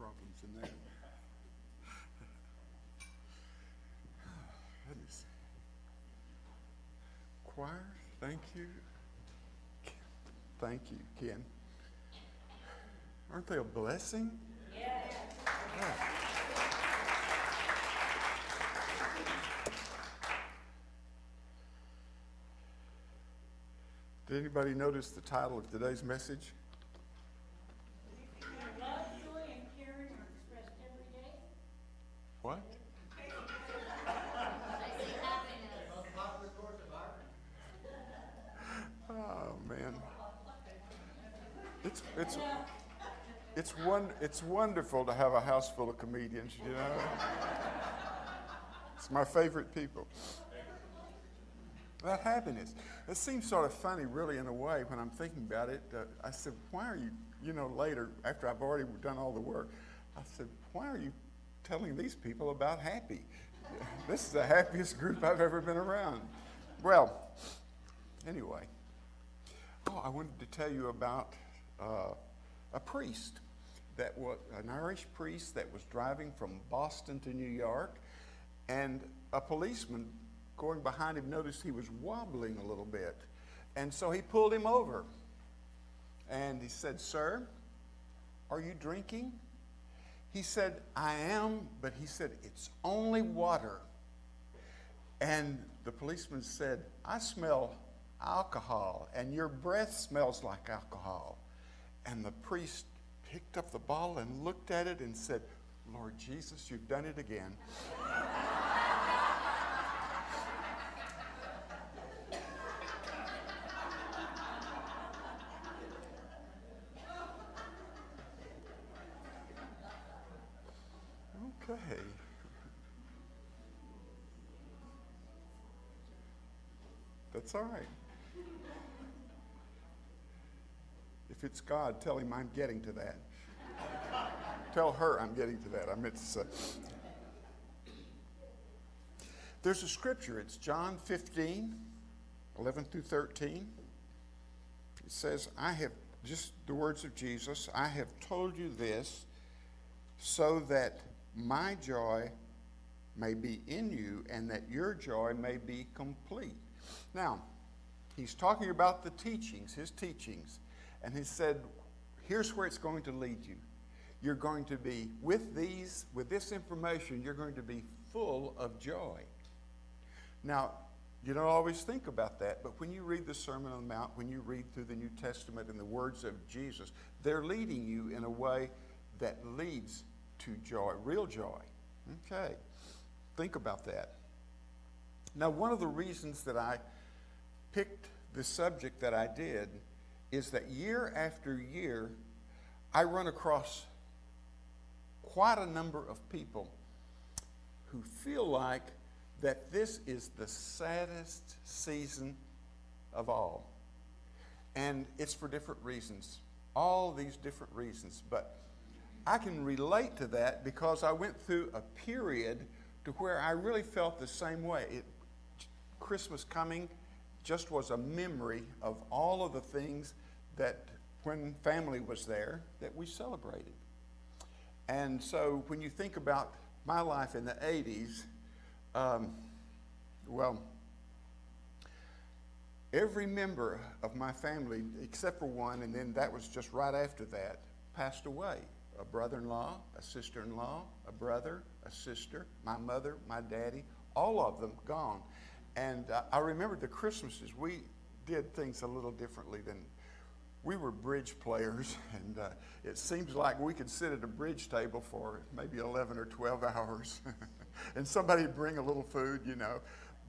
problems in there. Goodness. Choir, thank you. Thank you, Ken. Aren't they a blessing? Yes. Yeah. Did anybody notice the title of today's message? Love, joy, and caring are expressed every day. What? Oh man, it's wonderful to have a house full of comedians. You know, it's my favorite people. That happiness. It seems sort of funny, really, in a way, when I'm thinking about it. I said, why are you, later, after I've already done all the work, I said, why are you telling these people about happy? This is the happiest group I've ever been around. Well, anyway. I wanted to tell you about a priest that was an Irish priest that was driving from Boston to New York, and a policeman going behind him noticed he was wobbling a little bit, and so he pulled him over, and he said, "Sir, are you drinking?" He said, "I am," but he said, "It's only water." And the policeman said, "I smell alcohol, and your breath smells like alcohol." And the priest picked up the bottle and looked at it and said, "Lord Jesus, you've done it again." Okay. That's all right. If it's God, tell him I'm getting to that. Tell her I'm getting to that. I meant to say. There's a scripture. It's John 15, 11 through 13. It says, just the words of Jesus, "I have told you this so that my joy may be in you and that your joy may be complete." Now, he's talking about the teachings, his teachings. And he said, here's where it's going to lead you. You're going to be, with this information, you're going to be full of joy. Now, you don't always think about that, but when you read the Sermon on the Mount, when you read through the New Testament and the words of Jesus, they're leading you in a way that leads to joy, real joy. Okay, think about that. Now, one of the reasons that I picked the subject that I did is that year after year, I run across quite a number of people who feel like that this is the saddest season of all. And it's for different reasons, all these different reasons. But I can relate to that because I went through a period to where I really felt the same way. Christmas coming just was a memory of all of the things that when family was there that we celebrated. And so when you think about my life in the 80s, every member of my family, except for one, and then that was just right after that, passed away. A brother-in-law, a sister-in-law, a brother, a sister, my mother, my daddy, all of them gone. And I remember the Christmases, we did things a little differently than, we were bridge players, and it seems like we could sit at a bridge table for maybe 11 or 12 hours, and somebody would bring a little food,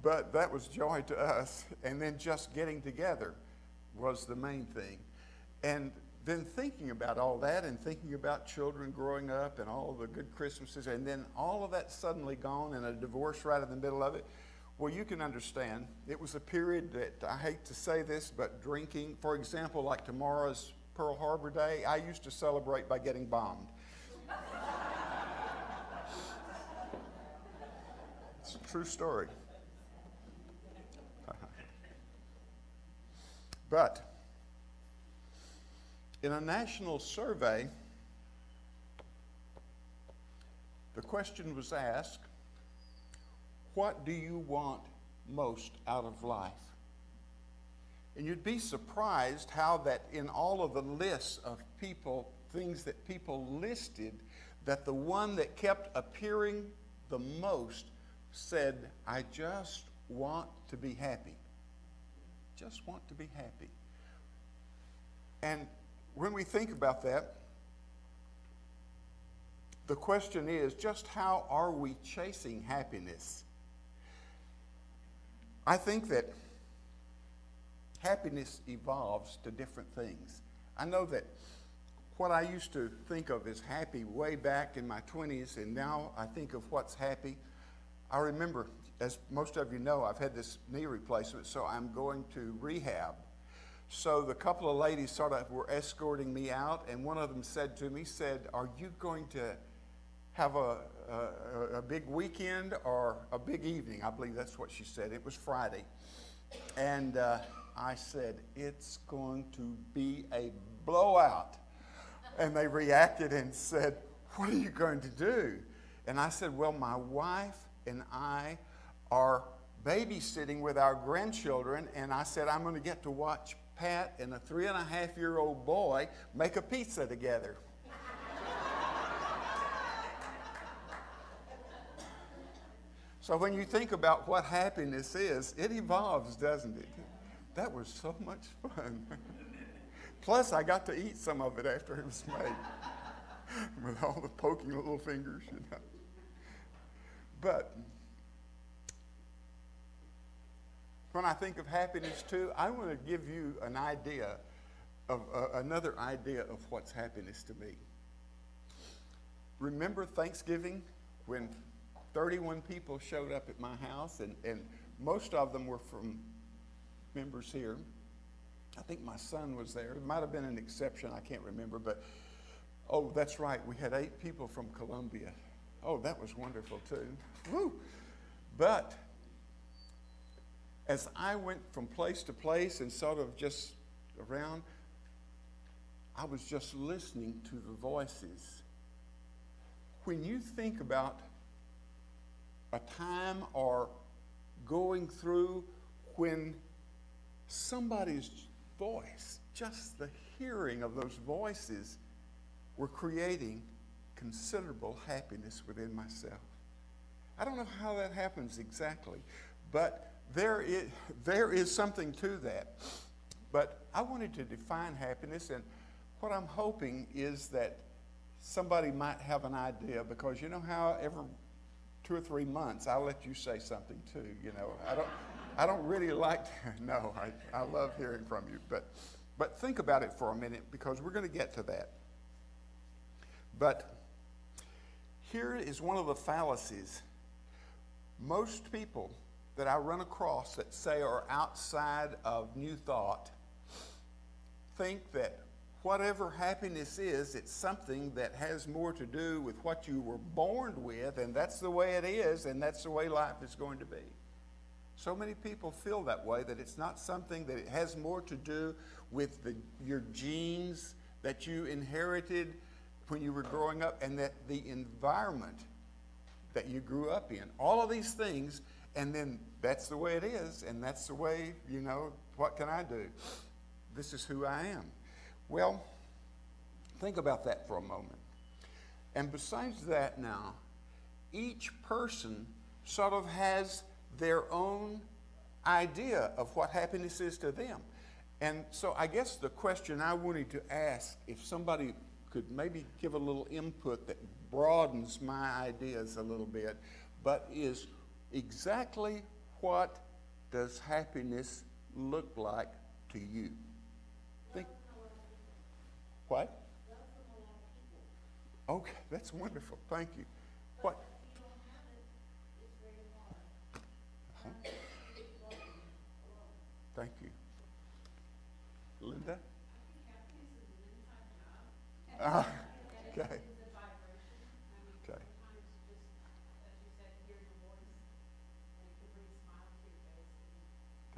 but that was joy to us. And then just getting together was the main thing. And then thinking about all that and thinking about children growing up and all the good Christmases, and then all of that suddenly gone and a divorce right in the middle of it. Well, you can understand. It was a period that, I hate to say this, but drinking, for example, like tomorrow's Pearl Harbor Day, I used to celebrate by getting bombed. It's a true story. But in a national survey, the question was asked, what do you want most out of life? And you'd be surprised how that in all of the lists of people, things that people listed, that the one that kept appearing the most said, I just want to be happy. Just want to be happy. And when we think about that, the question is, just how are we chasing happiness? I think that happiness evolves to different things. I know that what I used to think of as happy way back in my 20s, and now I think of what's happy. I remember, as most of you know, I've had this knee replacement, so I'm going to rehab. So the couple of ladies sort of were escorting me out, and one of them said to me, are you going to have a big weekend or a big evening? I believe that's what she said. It was Friday. And I said, it's going to be a blowout. And they reacted and said, what are you going to do? And I said, well, my wife and I are babysitting with our grandchildren, and I said, I'm going to get to watch Pat and a 3.5-year-old boy make a pizza together. So when you think about what happiness is, it evolves, doesn't it? That was so much fun. Plus, I got to eat some of it after it was made with all the poking little fingers, you know. But when I think of happiness, too, I want to give you an idea of another idea of what's happiness to me. Remember Thanksgiving when 31 people showed up at my house, and most of them were from members here. I think my son was there. It might have been an exception. I can't remember. But, oh, that's right. We had 8 people from Columbia. Oh, that was wonderful, too. Woo! But as I went from place to place and sort of just around, I was just listening to the voices. When you think about a time or going through when somebody's voice, just the hearing of those voices, were creating considerable happiness within myself. I don't know how that happens exactly, but there is something to that. But I wanted to define happiness, and what I'm hoping is that somebody might have an idea, because you know how every 2 or 3 months I'll let you say something too. You know, I don't really like to, no, I love hearing from you, but think about it for a minute, because we're going to get to that. But here is one of the fallacies. Most people that I run across that say are outside of New Thought think that whatever happiness is, it's something that has more to do with what you were born with, and that's the way it is, and that's the way life is going to be. So many people feel that way, that it's not something that it has more to do with your genes that you inherited when you were growing up, and that the environment that you grew up in. All of these things, and then that's the way it is, and that's the way, you know, what can I do? This is who I am. Well, think about that for a moment. And besides that now, each person sort of has their own idea of what happiness is to them. And so I guess the question I wanted to ask, if somebody could maybe give a little input that broadens my ideas a little bit, but is exactly what does happiness look like to you? Think. What? Okay, that's wonderful. Thank you. What? Uh-huh. Thank you. Linda? Okay. Okay.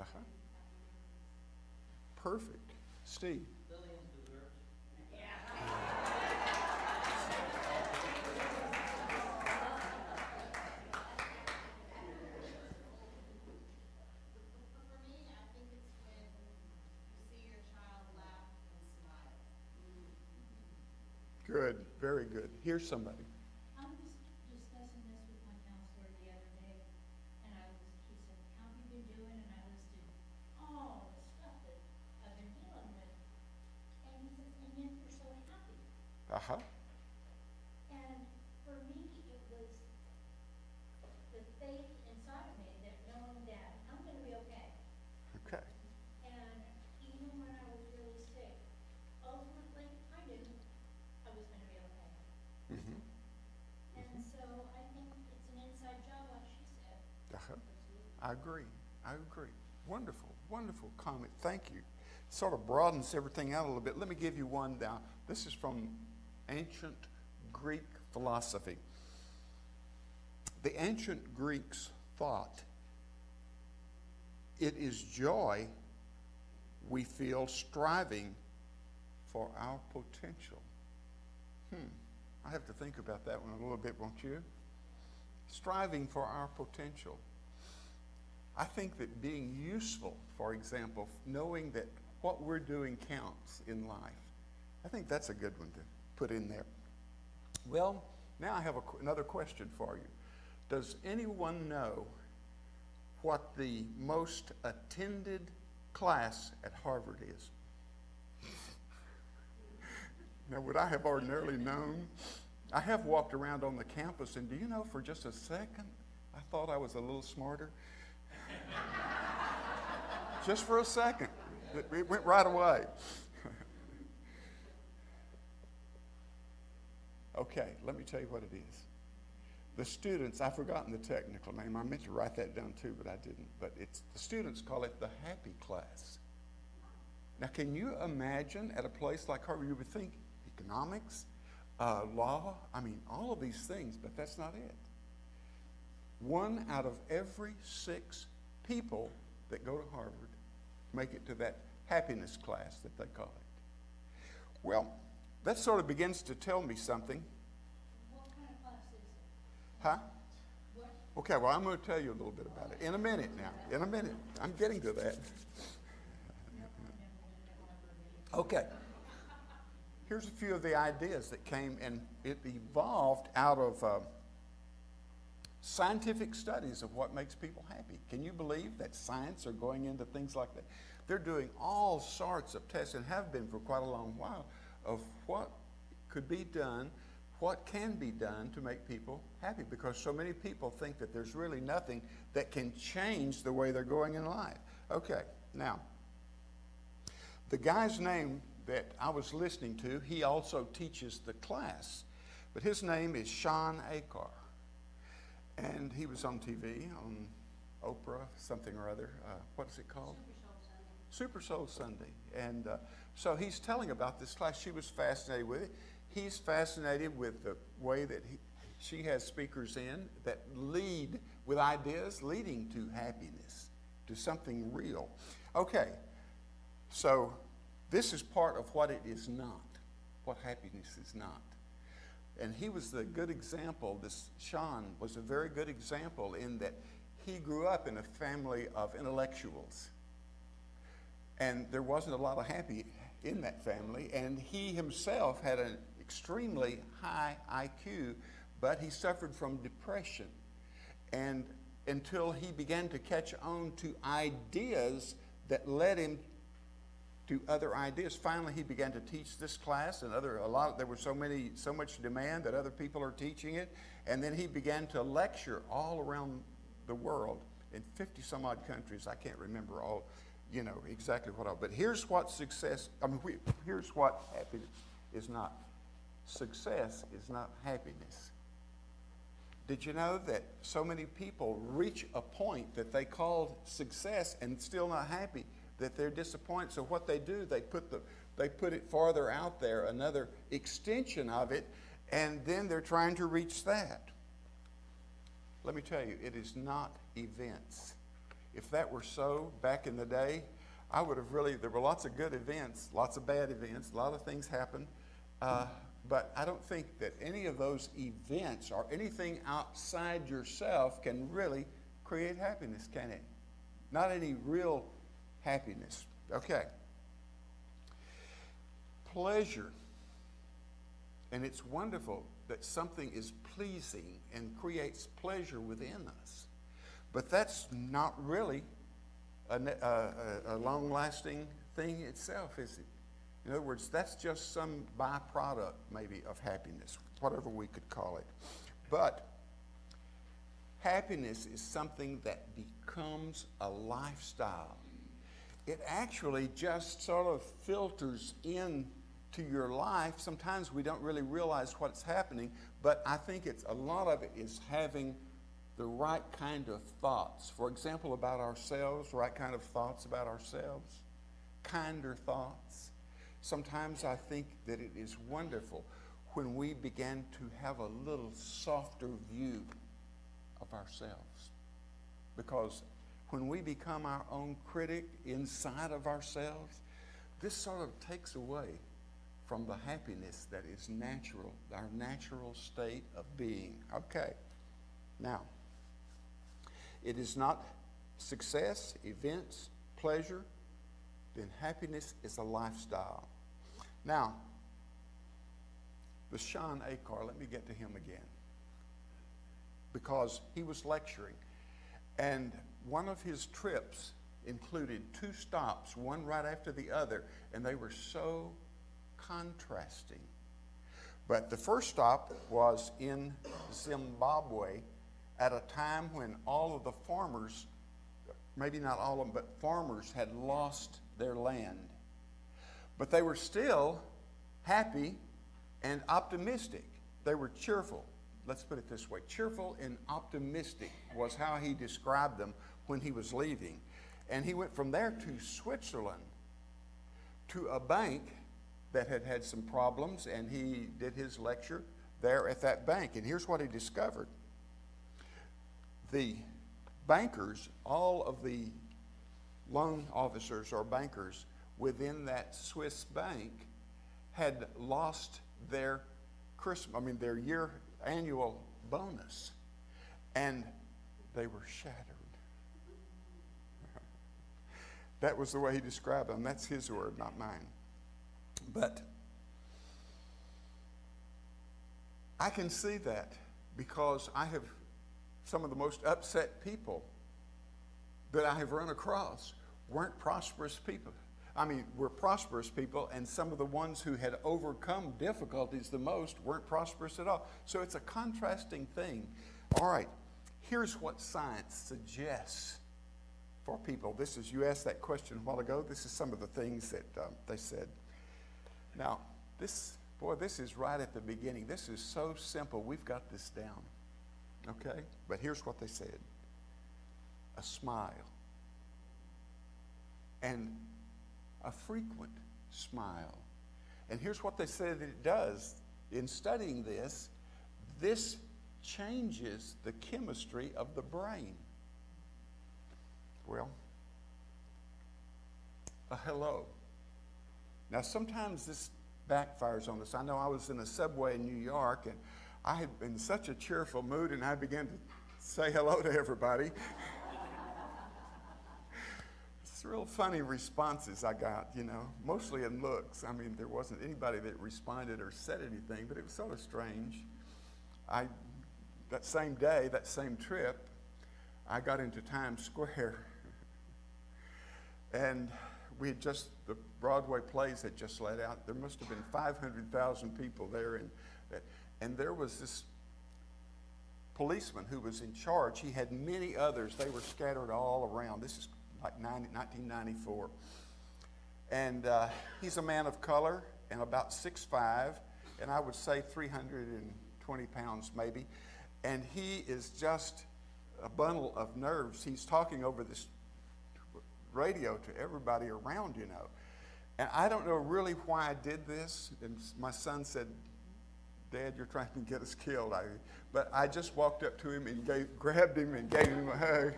Uh-huh. Perfect. Steve? good, very good. Here's somebody. I was discussing this with my counselor the other day, and he said, how have you been doing? And I listed all the stuff that I've been dealing with. And he says, and yet you're so happy. Uh-huh. And for me, it was the faith inside of me that knowing that I'm gonna be okay. Okay. And even when I was really sick, ultimately, I knew I was gonna be okay. Mm-hmm. And so I think it's an inside job, like she said. Uh-huh. I agree. Wonderful, wonderful comment. Thank you. Sort of broadens everything out a little bit. Let me give you one now. This is from ancient Greek philosophy. The ancient Greeks thought it is joy we feel striving for our potential. I have to think about that one a little bit, won't you? Striving for our potential. I think that being useful, for example, knowing that what we're doing counts in life, I think that's a good one to put in there. Well, now I have another question for you. Does anyone know what the most attended class at Harvard is? Now, would I have ordinarily known? I have walked around on the campus, and do you know, for just a second, I thought I was a little smarter. Just for a second. It went right away. Okay, let me tell you what it is. The students, I've forgotten the technical name. I meant to write that down too, but I didn't. But the students call it the happy class. Now, can you imagine at a place like Harvard, you would think economics, law, all of these things, but that's not it. 1 out of every 6 people that go to Harvard make it to that happiness class that they call it. Well, that sort of begins to tell me something. What kind of class is it? Huh? What? Okay, well, I'm going to tell you a little bit about it in a minute now. In a minute. I'm getting to that. Okay. Here's a few of the ideas that came, and it evolved out of scientific studies of what makes people happy. Can you believe that science are going into things like that? They're doing all sorts of tests, and have been for quite a long while, of what could be done, what can be done to make people happy, because so many people think that there's really nothing that can change the way they're going in life. Okay, now, the guy's name that I was listening to, he also teaches the class, but his name is Shawn Achor. And he was on TV, on Oprah, something or other. What is it called? Super Soul Sunday. And so he's telling about this class. She was fascinated with it. He's fascinated with the way that she has speakers in that lead with ideas leading to happiness, to something real. Okay, so this is part of what it is not, what happiness is not. And he was the good example. This Shawn was a very good example in that he grew up in a family of intellectuals. And there wasn't a lot of happy in that family. And he himself had an extremely high IQ, but he suffered from depression. And until he began to catch on to ideas that led him to other ideas. Finally, he began to teach this class, and there was so much demand that other people are teaching it. And then he began to lecture all around the world in 50 some odd countries. I can't remember all, exactly what all. But here's what here's what happiness is not. Success is not happiness. Did you know that so many people reach a point that they call success and still not happy? That they're disappointed. So what they do, they put it farther out there, another extension of it, and then they're trying to reach that. Let me tell you, it is not events. If that were so back in the day, I would have there were lots of good events, lots of bad events, a lot of things happened, but I don't think that any of those events or anything outside yourself can really create happiness, can it? Not any real happiness. Okay. Pleasure And it's wonderful that something is pleasing and creates pleasure within us. But that's not really a long-lasting thing itself, is it? In other words, that's just some byproduct, maybe, of happiness, whatever we could call it. But happiness is something that becomes a lifestyle. It actually just sort of filters in to your life. Sometimes we don't really realize what's happening, but I think a lot of it is having the right kind of thoughts. For example, about ourselves, right kind of thoughts about ourselves, kinder thoughts. Sometimes I think that it is wonderful when we begin to have a little softer view of ourselves. Because when we become our own critic inside of ourselves, this sort of takes away from the happiness that is natural, our natural state of being. Okay. Now, it is not success, events, pleasure, then happiness is a lifestyle. Now, the Sean Acar, let me get to him again, because he was lecturing, and one of his trips included 2 stops, one right after the other, and they were so contrasting. But the first stop was in Zimbabwe at a time when all of the farmers, maybe not all of them, but farmers had lost their land. But they were still happy and optimistic. They were cheerful. Let's put it this way. Cheerful and optimistic was how he described them when he was leaving. And he went from there to Switzerland, to a bank that had had some problems, and he did his lecture there at that bank. And here's what he discovered. The bankers, all of the loan officers or bankers within that Swiss bank had lost their their annual bonus, and they were shattered. That was the way he described them. That's his word, not mine. But I can see that, because I have some of the most upset people that I have run across weren't prosperous people. Were prosperous people, and some of the ones who had overcome difficulties the most weren't prosperous at all. So it's a contrasting thing. All right, here's what science suggests for people. You asked that question a while ago. This is some of the things that they said. Now, this is right at the beginning. This is so simple. We've got this down. Okay? But here's what they said. A smile. And a frequent smile. And here's what they said that it does. In studying this changes the chemistry of the brain. Well, a hello. Now, sometimes this backfires on us. I know I was in a subway in New York, and I had been in such a cheerful mood, and I began to say hello to everybody. It's real funny responses I got, mostly in looks. There wasn't anybody that responded or said anything, but it was sort of strange. That same day, that same trip, I got into Times Square, and the Broadway plays had just let out. There must have been 500,000 people there, and there was this policeman who was in charge. He had many others. They were scattered all around. This is like 1994. And he's a man of color and about 6'5", and I would say 320 pounds maybe. And he is just a bundle of nerves. He's talking over this radio to everybody around, And I don't know really why I did this. And my son said, "Dad, you're trying to get us killed." But I just walked up to him and grabbed him and gave him a hug.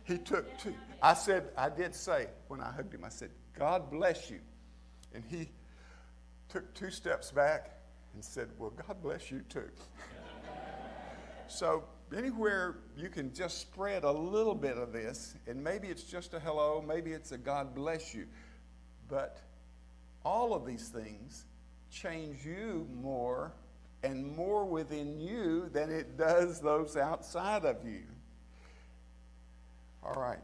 He took 2. I did say, when I hugged him, I said, "God bless you." And he took 2 steps back and said, "Well, God bless you too." So anywhere you can just spread a little bit of this, and maybe it's just a hello, maybe it's a God bless you, but all of these things change you more and more within you than it does those outside of you. All right.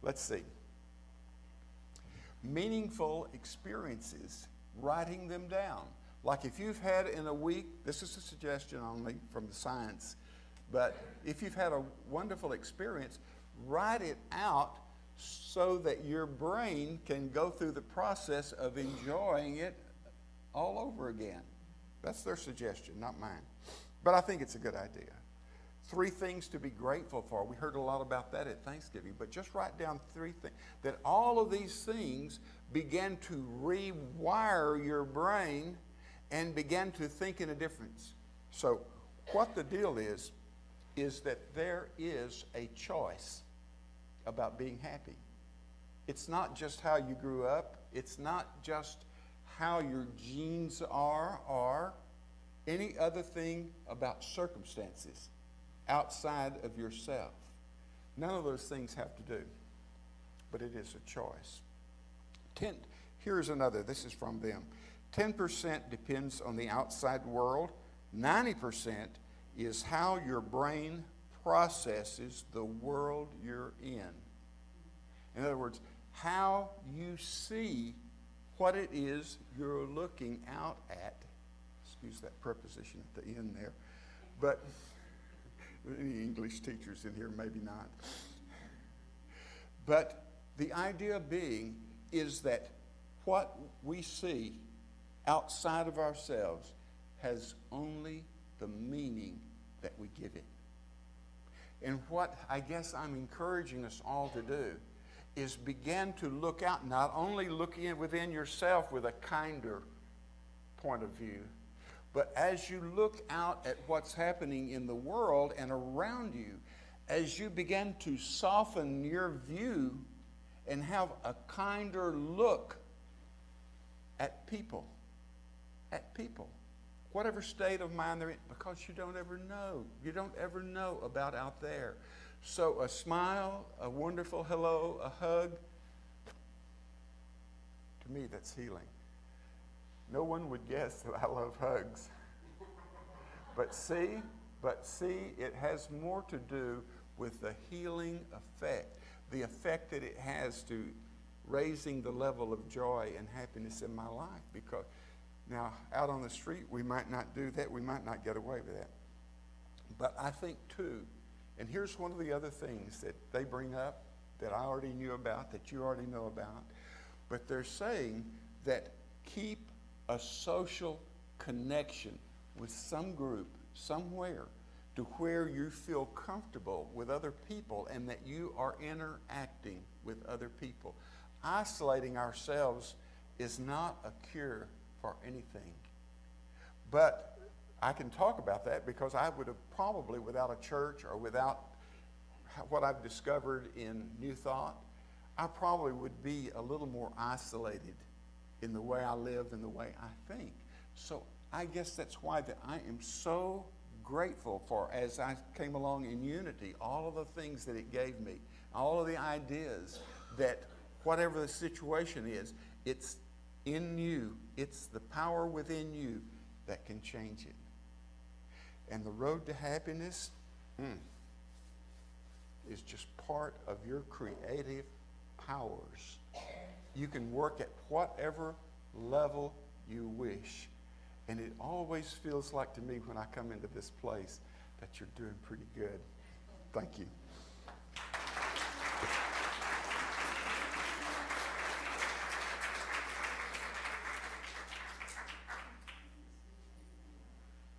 Let's see. Meaningful experiences, writing them down. Like if you've had in a week, this is a suggestion only from the science, but if you've had a wonderful experience, write it out so that your brain can go through the process of enjoying it all over again. That's their suggestion, not mine. But I think it's a good idea. 3 things to be grateful for. We heard a lot about that at Thanksgiving, but just write down 3 things. That all of these things began to rewire your brain and began to think in a difference. So what the deal is that there is a choice about being happy. It's not just how you grew up. It's not just how your genes are or any other thing about circumstances outside of yourself. None of those things have to do, but it is a choice. Here's another. This is from them. 10% depends on the outside world. 90% is how your brain processes the world you're in. In other words, how you see what it is you're looking out at. Excuse that preposition at the end there. But any English teachers in here, maybe not. But the idea being is that what we see outside of ourselves has only the meaning that we give it. And what I guess I'm encouraging us all to do is begin to look out, not only looking within yourself with a kinder point of view, but as you look out at what's happening in the world and around you, as you begin to soften your view and have a kinder look at people, whatever state of mind they're in, because you don't ever know. You don't ever know about out there. So a smile, a wonderful hello, a hug, to me that's healing. No one would guess that I love hugs. But see, it has more to do with the healing effect, the effect that it has to raising the level of joy and happiness in my life. Because now, out on the street, we might not do that. We might not get away with that. But I think, too, and here's one of the other things that they bring up that I already knew about, that you already know about, but they're saying that keep a social connection with some group, somewhere, to where you feel comfortable with other people and that you are interacting with other people. Isolating ourselves is not a cure for anything. But I can talk about that because I would have probably, without a church or without what I've discovered in New Thought, I probably would be a little more isolated in the way I live and the way I think. So I guess that's why that I am so grateful for, as I came along in Unity, all of the things that it gave me, all of the ideas that whatever the situation is, it's in you. It's the power within you that can change it. And the road to happiness is just part of your creative powers. You can work at whatever level you wish. And it always feels like to me when I come into this place that you're doing pretty good. Thank you.